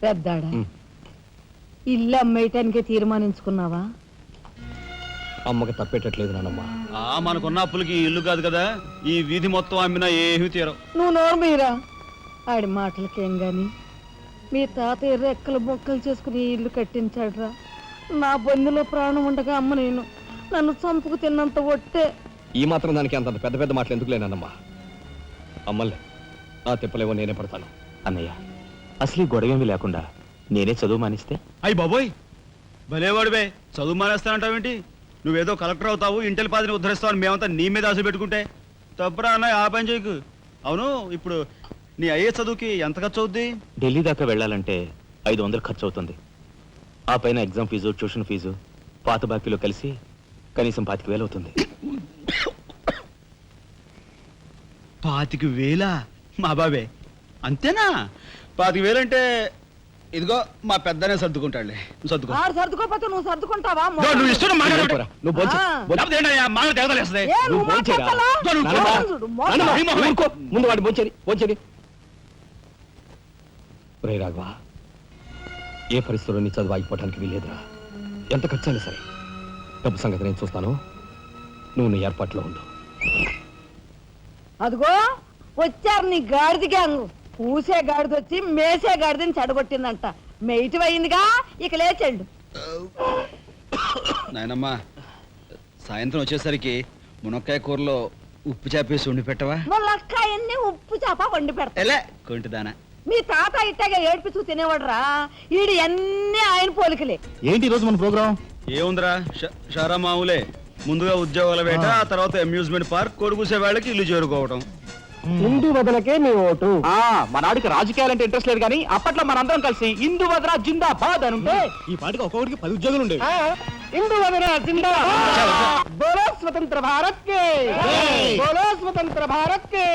పెద్దాడా ఇల్లు అమ్మేయటానికే తీర్మానించుకున్నావా? అమ్మకి తప్పేటట్లేదు నానమ్మా. మనకున్న అప్పులకి ఇల్లు కాదు కదా, ఈ వీధి మొత్తం అమ్మినా ఏమీ తీరం. నువ్వు నోరు మీరా ఆడి మాటలకేం గాని మీ తాతయ్య రెక్కలు బొక్కలు చేసుకుని ఈ ఇల్లు కట్టించాడురా. నా బొందులో ప్రాణం ఉండగా అమ్మ నేను నన్ను చంపుకు తిన్నంత ఒట్టే. ఈ మాత్రం దానికి అంత పెద్ద పెద్ద మాటలు ఎందుకు లేనమ్మా? అమ్మలే నా తిప్పలేవో నేనే పడతాను. అన్నయ్య, అసలు ఈ గొడవేమీ లేకుండా నేనే చదువు మానిస్తే? అయ్యి బాబోయ్, భలేవాడివే, చదువు మానేస్తానంటావేంటి? నువ్వేదో కలెక్టర్ అవుతావు, ఇంటెల్ పాదిని ఉద్ధరిస్తావు అని మేమంతా నీ మీద ఆశ పెట్టుకుంటే తప్పురా అన్న. ఆ పని చేయకు. అవును, ఇప్పుడు నీ అయ్యే చదువుకి ఎంత ఖర్చు అవుద్ది? ఢిల్లీ దాకా వెళ్ళాలంటే 500 ఖర్చు అవుతుంది. ఆ పైన ఎగ్జామ్ ఫీజు, ట్యూషన్ ఫీజు, పాత బాకీలో కలిసి కనీసం 25,000 అవుతుంది. 25,000? మా బాబే అంతేనా? 25,000 అంటే ఇదిగో మా పెద్దనే సర్దుకుంటాడులే. సర్దుకో. సర్దుకోపోతే నువ్వు సర్దుకుంటావా? నువ్వు ఇష్టం మాట్లాడు. నువ్వు భోంచే. నువ్వు భోంచేరా? ముందు వాడు భోంచేది. రే రాఘవ, ఏ పరిస్థితుల్లో నీ చదువు ఆగిపోవటానికి వీలేదురా. ఎంత ఖర్చైనా సరే డబ్బు సంగతి నేను చూస్తాను. నువ్వు నీ ఏర్పాట్లో ఉండు. అదిగో వచ్చారు నీ గాడిద గ్యాంగు. పూసే గాడిద వచ్చి మేసే గాడిదని చెడగొట్టిందంట. మెయిటివ్ అయిందిగా, ఇక లేచెండు. నాయనమ్మా, సాయంత్రం వచ్చేసరికి మునక్కాయ కూరలో ఉప్పు చేపేసి వండి పెట్టవా? మునక్కాయన్ని ఉప్పు చేప వండి పెడతా. ఎలా కొంటిదానా? మీ తాత ఇట్టగా ఏడ్పిస్తూ తినేవాడురా. ఈడు అన్ని ఆయన పోలికలే. ఏంటి ఈ రోజు మన ప్రోగ్రామ్? ఏముందిరా, షారా మామూలే. ముందుగా ఉద్యోగాల వేట, ఆ తర్వాత అమ్యూజ్మెంట్ పార్క్, కొడుకుసే వాళ్ళకి ఇల్లు చేరుకోవటం. హిందూ వదలకే నీ ఓటు. మనాడికి రాజకీయాలంటే ఇంట్రెస్ట్ లేదు, కానీ అప్పట్లో మనందరం కలిసి హిందూ వదల జిందాబాద్ అని ఉంటే ఈ పాటికి ఒక్కొక్కడికి 10 ఉద్యోగాలు ఉండేవి. హిందూ వదల జిందాబాద్. బోలో స్వతంత్ర భారత్ కే, బోలో స్వతంత్ర భారత్ కే.